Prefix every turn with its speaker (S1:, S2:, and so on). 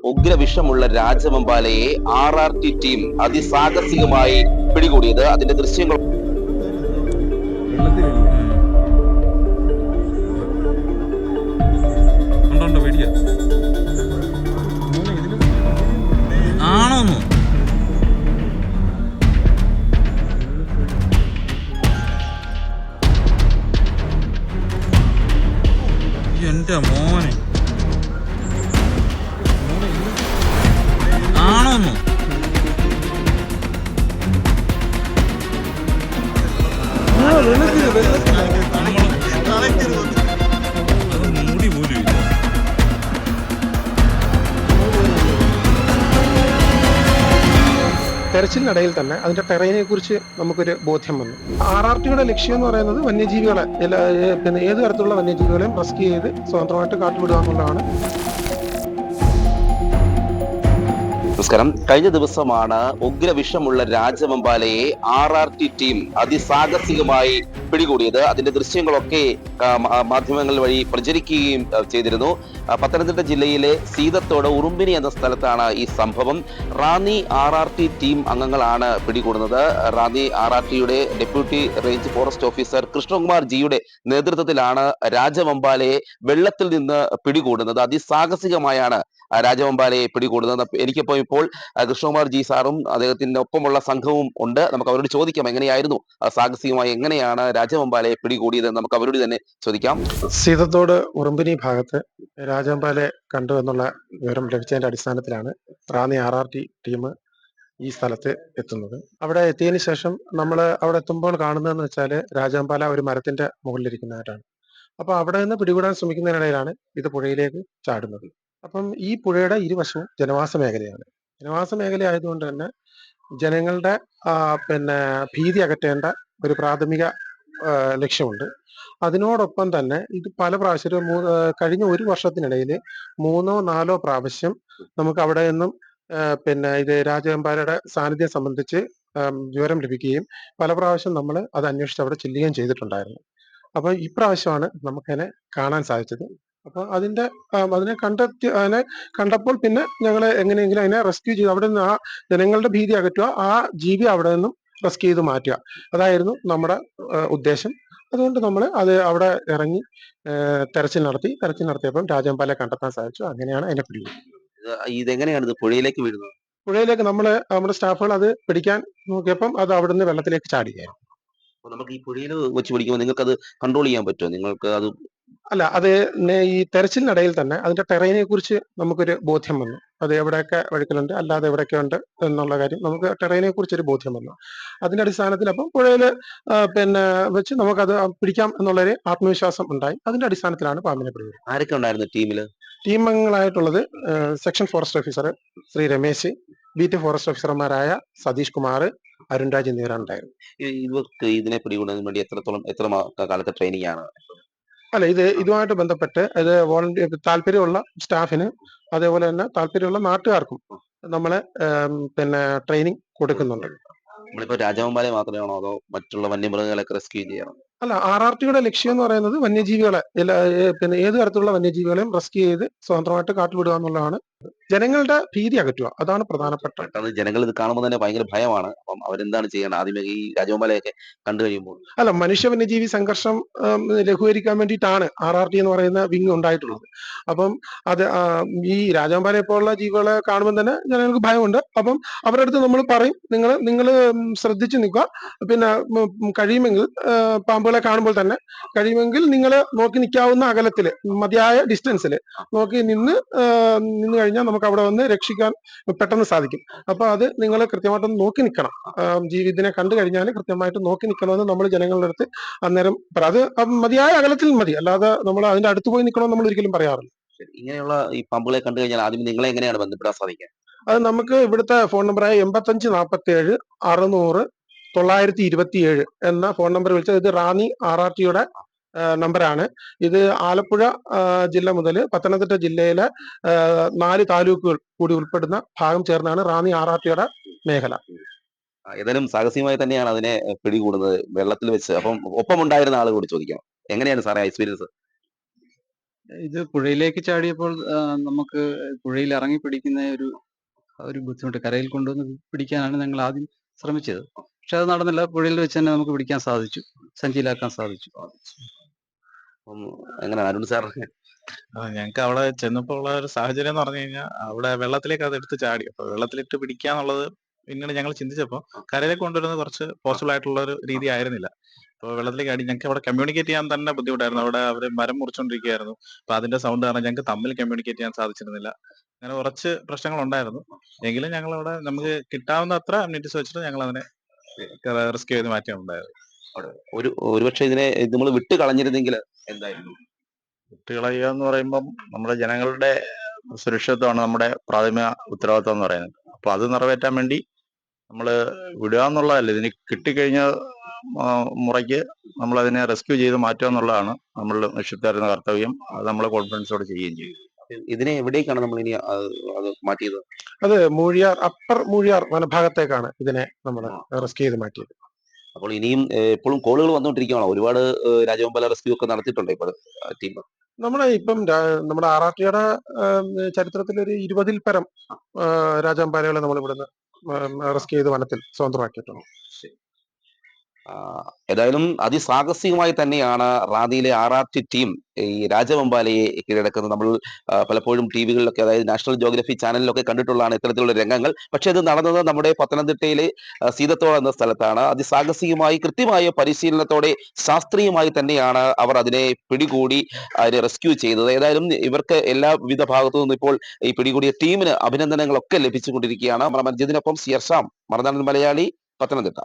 S1: ഉഗ്രവിഷമുള്ള രാജവെമ്പാലയെ RRT team അതിസാഹസികമായി പിടികൂടിയത്. അതിന്റെ ദൃശ്യങ്ങൾ
S2: ആണോന്നു എന്റെ മോനെ ആണോന്നു മൂടി പോലും ഇല്ല.
S3: തെരച്ചിലിനിടയിൽ തന്നെ അതിന്റെ ടെറൈനെ കുറിച്ച് നമുക്കൊരു ബോധ്യം വന്നു. RRTയുടെ ലക്ഷ്യം എന്ന് പറയുന്നത് വന്യജീവികളെ പിന്നെ ഏത് തരത്തിലുള്ള വന്യജീവികളെയും റെസ്ക്യൂ ചെയ്ത് സ്വതന്ത്രമായിട്ട് കാട്ടുവിടുക എന്നുള്ളതാണ്.
S1: നമസ്കാരം. കഴിഞ്ഞ ദിവസമാണ് ഉഗ്രവിഷമുള്ള രാജവെമ്പാലയെ RRT ടീം അതിസാഹസികമായി പിടികൂടിയത്. അതിന്റെ ദൃശ്യങ്ങളൊക്കെ മാധ്യമങ്ങൾ വഴി പ്രചരിക്കുകയും ചെയ്തിരുന്നു. പത്തനംതിട്ട ജില്ലയിലെ സീതത്തോട് ഉറുമ്പിനി എന്ന സ്ഥലത്താണ് ഈ സംഭവം. റാന്നി RRT ടീം അംഗങ്ങളാണ് പിടികൂടുന്നത്. റാന്നി RRTയുടെ deputy range forest officer Krishnakumar ജിയുടെ നേതൃത്വത്തിലാണ് രാജവെമ്പാലയെ വെള്ളത്തിൽ നിന്ന് പിടികൂടുന്നത്. അതിസാഹസികമായാണ് രാജവെമ്പാലയെ പിടികൂടുന്നത്. എനിക്കിപ്പോൾ കൃഷ്ണകുമാർ ജി സാറും അദ്ദേഹത്തിന്റെ ഒപ്പമുള്ള സംഘവും ഉണ്ട്. നമുക്ക് അവരോട് ചോദിക്കാം എങ്ങനെയായിരുന്നു സാഹസികമായി എങ്ങനെയാണ് രാജവെമ്പാലയെ പിടികൂടിയത്. നമുക്ക് അവരോട് തന്നെ ചോദിക്കാം.
S3: സീതത്തോട് ഉറുമ്പിനി ഭാഗത്ത് രാജവെമ്പാലയെ കണ്ടു എന്നുള്ള വിവരം ലഭിച്ചതിന്റെ അടിസ്ഥാനത്തിലാണ് റാന്നി RRT ടീം ഈ സ്ഥലത്ത് എത്തുന്നത്. അവിടെ എത്തിയതിനു ശേഷം നമ്മൾ അവിടെ എത്തുമ്പോൾ കാണുന്നതെന്ന് വെച്ചാൽ രാജവെമ്പാല ഒരു മരത്തിന്റെ മുകളിലിരിക്കുന്നതായിട്ടാണ്. അപ്പൊ അവിടെ നിന്ന് പിടികൂടാൻ ശ്രമിക്കുന്നതിനിടയിലാണ് ഇത് പുഴയിലേക്ക് ചാടുന്നത്. അപ്പം ഈ പുഴയുടെ ഇരുവശവും ജനവാസ മേഖലയാണ്. ജനവാസ മേഖല ആയതുകൊണ്ട് തന്നെ ജനങ്ങളുടെ പിന്നെ ഭീതി അകറ്റേണ്ട ഒരു പ്രാഥമിക ലക്ഷ്യമുണ്ട്. അതിനോടൊപ്പം തന്നെ ഇത് പല പ്രാവശ്യം കഴിഞ്ഞ ഒരു വർഷത്തിനിടയിൽ 3 or 4 പ്രാവശ്യം നമുക്ക് അവിടെ നിന്നും പിന്നെ ഇത് രാജവെമ്പാലയുടെ സാന്നിധ്യം സംബന്ധിച്ച് വിവരം ലഭിക്കുകയും പല പ്രാവശ്യം നമ്മൾ അത് അന്വേഷിച്ച് അവിടെ ചെല്ലുകയും ചെയ്തിട്ടുണ്ടായിരുന്നു. അപ്പൊ ഇപ്രാവശ്യമാണ് നമുക്കതിനെ കാണാൻ സാധിച്ചത്. അപ്പൊ അതിനെ കണ്ടപ്പോൾ പിന്നെ ഞങ്ങൾ എങ്ങനെയെങ്കിലും അതിനെ റെസ്ക്യൂ ചെയ്ത് അവിടെ നിന്ന് ആ ജനങ്ങളുടെ ഭീതി അകറ്റുക, ആ ജീവി അവിടെ നിന്നും റെസ്ക്യൂ ചെയ്ത് മാറ്റുക, അതായിരുന്നു നമ്മുടെ ഉദ്ദേശം. അതുകൊണ്ട് നമ്മൾ അത് അവിടെ ഇറങ്ങി തെരച്ചിൽ നടത്തിയപ്പം രാജവെമ്പാലയെ കണ്ടെത്താൻ സാധിച്ചു. അങ്ങനെയാണ് അതിനെ പിടികൂടുന്നത്.
S1: ഇതെങ്ങനെയാണ് ഇത് പുഴയിലേക്ക് വീഴുന്നത്?
S3: പുഴയിലേക്ക് നമ്മുടെ സ്റ്റാഫുകൾ അത് പിടിക്കാൻ നോക്കിയപ്പം അത് അവിടെ നിന്ന് വെള്ളത്തിലേക്ക് ചാടുകയായിരുന്നു.
S1: നമുക്ക് ഈ പുഴയിൽ വെച്ച് പിടിക്കുമ്പോൾ നിങ്ങൾക്ക് അത് കൺട്രോൾ ചെയ്യാൻ പറ്റുമോ? നിങ്ങൾക്ക് അത്
S3: അല്ല, അത് ഈ തെരച്ചിലിനിടയിൽ തന്നെ അതിന്റെ ടെറൈനെ കുറിച്ച് നമുക്കൊരു ബോധ്യം വന്നു. അത് എവിടെയൊക്കെ വഴുക്കലുണ്ട്, അല്ലാതെ എവിടെയൊക്കെ ഉണ്ട് എന്നുള്ള കാര്യം നമുക്ക് ടെറൈനെ കുറിച്ചൊരു ബോധ്യം വന്നു. അതിന്റെ അടിസ്ഥാനത്തിൽ അപ്പം പുഴയിൽ പിന്നെ വെച്ച് നമുക്കത് പിടിക്കാം എന്നുള്ളൊരു ആത്മവിശ്വാസം ഉണ്ടായി. അതിന്റെ അടിസ്ഥാനത്തിലാണ് പാമ്പിനെ പിടികൂടുന്നത്.
S1: ആരൊക്കെ ഉണ്ടായിരുന്നു ടീമില്?
S3: ടീം അംഗങ്ങളായിട്ടുള്ളത് section forest officer Shri Ramesh, beat forest ഓഫീസർമാരായ സതീഷ് കുമാർ, അരുൺരാജ് എന്നിവരുണ്ടായിരുന്നു.
S1: ഇവർക്ക് ഇതിനെ പിടികൂടുന്നതിന് വേണ്ടി എത്ര കാലത്തെ ട്രെയിനിങ് ആണ്?
S3: അല്ല, ഇതുമായിട്ട് ബന്ധപ്പെട്ട് ഇത് താല്പര്യമുള്ള സ്റ്റാഫിന് അതേപോലെ തന്നെ താല്പര്യമുള്ള നാട്ടുകാർക്കും നമ്മള് പിന്നെ ട്രെയിനിങ് കൊടുക്കുന്നുണ്ട്.
S1: നമ്മളിപ്പോ രാജവെമ്പാലയെ മാത്രമാണോ അതോ മറ്റുള്ള വന്യമൃഗങ്ങളൊക്കെ റെസ്ക്യൂ ചെയ്യണം?
S3: അല്ല, RRTയുടെ ലക്ഷ്യം എന്ന് പറയുന്നത് വന്യജീവികളെ പിന്നെ ഏത് തരത്തിലുള്ള വന്യജീവികളെയും റെസ്ക്യൂ ചെയ്ത് സ്വതന്ത്രമായിട്ട് കാട്ടുവിടുക എന്നുള്ളതാണ്. ജനങ്ങളുടെ ഭീതി അകറ്റുക, അതാണ് പ്രധാനപ്പെട്ട.
S1: ജനങ്ങൾ ഇത് കാണുമ്പോൾ തന്നെ ഭയങ്കര ഭയമാണ്. അപ്പം അവരെന്താണ് ചെയ്യേണ്ടത് ആദ്യമേ ഈ രാജവെമ്പാലയൊക്കെ കണ്ടു കഴിയുമ്പോൾ?
S3: അല്ല, മനുഷ്യ വന്യജീവി സംഘർഷം ലഘൂകരിക്കാൻ വേണ്ടിയിട്ടാണ് RRT എന്ന് പറയുന്ന വിങ് ഉണ്ടായിട്ടുള്ളത്. അപ്പം അത് ഈ രാജവെമ്പാലയെ പോലുള്ള ജീവികളെ കാണുമ്പോൾ തന്നെ ജനങ്ങൾക്ക് ഭയമുണ്ട്. അപ്പം അവരുടെ അടുത്ത് നമ്മൾ പറയും, നിങ്ങൾ ശ്രദ്ധിച്ചു നിൽക്കുക, പിന്നെ കഴിയുമെങ്കിൽ പാമ്പുകളെ കാണുമ്പോൾ തന്നെ കഴിയുമെങ്കിൽ നിങ്ങൾ നോക്കി നിൽക്കാവുന്ന അകലത്തില്, മതിയായ ഡിസ്റ്റൻസിൽ നോക്കി നിന്ന് കഴിഞ്ഞാൽ നമുക്ക് അവിടെ വന്ന് രക്ഷിക്കാൻ പെട്ടെന്ന് സാധിക്കും. അപ്പൊ അത് നിങ്ങൾ കൃത്യമായിട്ടൊന്ന് നോക്കി നിൽക്കണം. ഇതിനെ കണ്ടു കഴിഞ്ഞാൽ കൃത്യമായിട്ട് നോക്കി നിൽക്കണമെന്ന് നമ്മൾ ജനങ്ങളുടെ അടുത്ത് അന്നേരം അത് മതിയായ അകലത്തിൽ മതി, അല്ലാതെ നമ്മൾ അതിന്റെ അടുത്ത് പോയി നിൽക്കണമെന്ന് നമ്മൾ ഒരിക്കലും പറയാറില്ല.
S1: ഇങ്ങനെയുള്ള ഈ പാമ്പുകളെ കണ്ടു കഴിഞ്ഞാൽ ആദ്യം നിങ്ങളെ എങ്ങനെയാണ് ബന്ധപ്പെടാൻ സാധിക്കുക?
S3: അത് നമുക്ക് ഇവിടുത്തെ ഫോൺ നമ്പറായ 8547 600 927 എന്ന ഫോൺ നമ്പർ വിളിച്ചത്. ഇത് റാന്നി RRTയുടെ നമ്പറാണ്. ഇത് ആലപ്പുഴ ജില്ല മുതൽ പത്തനംതിട്ട ജില്ലയിലെ 4 താലൂക്കുകൾ കൂടി ഉൾപ്പെടുന്ന ഭാഗം ചേർന്നാണ് റാന്നി RRTയുടെ മേഖല.
S1: ഏതായാലും സാഹസികമായി തന്നെയാണ് അതിനെ പിടികൂടുന്നത് വെള്ളത്തിൽ വെച്ച്. അപ്പം ഒപ്പം ഉണ്ടായിരുന്ന ആൾ കൂടി ചോദിക്കണം, എങ്ങനെയാണ് സാറേ എക്സ്പീരിയൻസ്?
S4: ഇത് പുഴയിലേക്ക് ചാടിയപ്പോൾ നമുക്ക് പുഴയിൽ ഇറങ്ങി പിടിക്കുന്ന ഒരു ബുദ്ധിമുട്ട്. കരയിൽ കൊണ്ടുവന്ന് പിടിക്കാനാണ് ഞങ്ങൾ ആദ്യം ശ്രമിച്ചത്. പക്ഷെ അത് നടന്നില്ല. പുഴയിൽ വെച്ച് തന്നെ നമുക്ക് പിടിക്കാൻ സാധിച്ചു. സഞ്ചിയിലാക്കാൻ സാധിച്ചു.
S1: ഉം, എങ്ങനെ അരുൺ സാർ?
S5: ഞങ്ങൾക്ക് അവിടെ ചെന്നപ്പോൾ ഉള്ള ഒരു സാഹചര്യം എന്ന് പറഞ്ഞു കഴിഞ്ഞാൽ അവിടെ വെള്ളത്തിലേക്ക് അത് എടുത്ത് ചാടി. അപ്പൊ വെള്ളത്തിലിട്ട് പിടിക്കാന്നുള്ളത് പിന്നീട് ഞങ്ങൾ ചിന്തിച്ചപ്പോൾ കരയിലേക്ക് കൊണ്ടുവരുന്നത് കുറച്ച് പോസിബിൾ ആയിട്ടുള്ള ഒരു രീതി ആയിരുന്നില്ല. അപ്പോൾ വെള്ളത്തിലേക്ക് അടി ഞങ്ങൾക്ക് അവിടെ കമ്മ്യൂണിക്കേറ്റ് ചെയ്യാൻ തന്നെ ബുദ്ധിമുട്ടായിരുന്നു. അവിടെ അവർ മരം മുറിച്ചുകൊണ്ടിരിക്കുകയായിരുന്നു. അപ്പൊ അതിന്റെ സൗണ്ട് കാരണം ഞങ്ങൾക്ക് തമ്മിൽ കമ്മ്യൂണിക്കേറ്റ് ചെയ്യാൻ സാധിച്ചിരുന്നില്ല. അങ്ങനെ കുറച്ച് പ്രശ്നങ്ങൾ ഉണ്ടായിരുന്നു. എങ്കിലും ഞങ്ങൾ അവിടെ നമുക്ക് കിട്ടാവുന്ന അത്ര അമ്യൂണിറ്റീസ് വെച്ചിട്ട് ഞങ്ങൾ അതിനെ റെസ്ക്യൂ ചെയ്ത് മാറ്റിയുണ്ടായത്.
S1: ഒരുപക്ഷെ ഇതിനെ നമ്മൾ വിട്ട് കളഞ്ഞിരുന്നെങ്കിൽ എന്തായിരുന്നു?
S5: വിട്ടുകളയുക എന്ന് പറയുമ്പം നമ്മുടെ ജനങ്ങളുടെ സുരക്ഷിതത്വമാണ് നമ്മുടെ പ്രാഥമിക ഉത്തരവാദിത്വം എന്ന് പറയുന്നത്. അപ്പൊ അത് നിറവേറ്റാൻ വേണ്ടി നമ്മൾ വിടുക എന്നുള്ളതല്ല, ഇതിന് കിട്ടിക്കഴിഞ്ഞ മുറയ്ക്ക് നമ്മൾ അതിനെ റെസ്ക്യൂ ചെയ്ത് മാറ്റുക എന്നുള്ളതാണ് നമ്മൾ നിക്ഷിപ്തരുന്ന കർത്തവ്യം. അത് നമ്മൾ കോൺഫിഡൻസോടെ ചെയ്യുകയും ചെയ്യും.
S1: ഇതിനെ എവിടേക്കാണ് നമ്മൾ ഇനി അത് മാറ്റിയത്?
S3: അത് മൂഴിയാർ, അപ്പർ മൂഴിയാർ വനഭാഗത്തേക്കാണ് ഇതിനെ നമ്മൾ റെസ്ക്യൂ ചെയ്ത് മാറ്റിയത്.
S1: അപ്പോൾ ഇനിയും എപ്പോഴും കോളുകൾ വന്നുകൊണ്ടിരിക്കുകയാണോ? ഒരുപാട് രാജവെമ്പാല റെസ്ക്യൂ ഒക്കെ നടത്തിയിട്ടുണ്ടോ ഇപ്പോൾ ടീം?
S3: നമ്മുടെ ഇപ്പം നമ്മുടെ ആറാട്ടിയുടെ ചരിത്രത്തിൽ ഒരു 20-ൽ പരം രാജവെമ്പാലകളെ നമ്മൾ ഇവിടുന്ന് റെസ്ക്യൂ ചെയ്ത് വനത്തിൽ സ്വതന്ത്രമാക്കിയിട്ടുണ്ട്.
S1: ഏതായാലും അതിസാഹസികമായി തന്നെയാണ് റാന്നിയിലെ RRT ടീം ഈ രാജവെമ്പാലയെ കീഴടക്കുന്നത്. നമ്മൾ പലപ്പോഴും ടിവികളിലൊക്കെ, അതായത് നാഷണൽ ജോഗ്രഫി ചാനലിലൊക്കെ കണ്ടിട്ടുള്ളതാണ് ഇത്തരത്തിലുള്ള രംഗങ്ങൾ. പക്ഷെ ഇത് നടന്നത് നമ്മുടെ പത്തനംതിട്ടയിലെ സീതത്തോട് എന്ന സ്ഥലത്താണ്. അതിസാഹസികമായി കൃത്യമായ പരിശീലനത്തോടെ ശാസ്ത്രീയമായി തന്നെയാണ് അവർ അതിനെ പിടികൂടി അതിനെ റെസ്ക്യൂ ചെയ്തത്. ഏതായാലും ഇവർക്ക് എല്ലാവിധ ഭാഗത്തു നിന്നും ഇപ്പോൾ ഈ പിടികൂടിയ ടീമിന് അഭിനന്ദനങ്ങളൊക്കെ ലഭിച്ചുകൊണ്ടിരിക്കുകയാണ്. മർജിദിനൊപ്പം CR ശ്യാം, മറുനാടൻ മലയാളി, പത്തനംതിട്ട.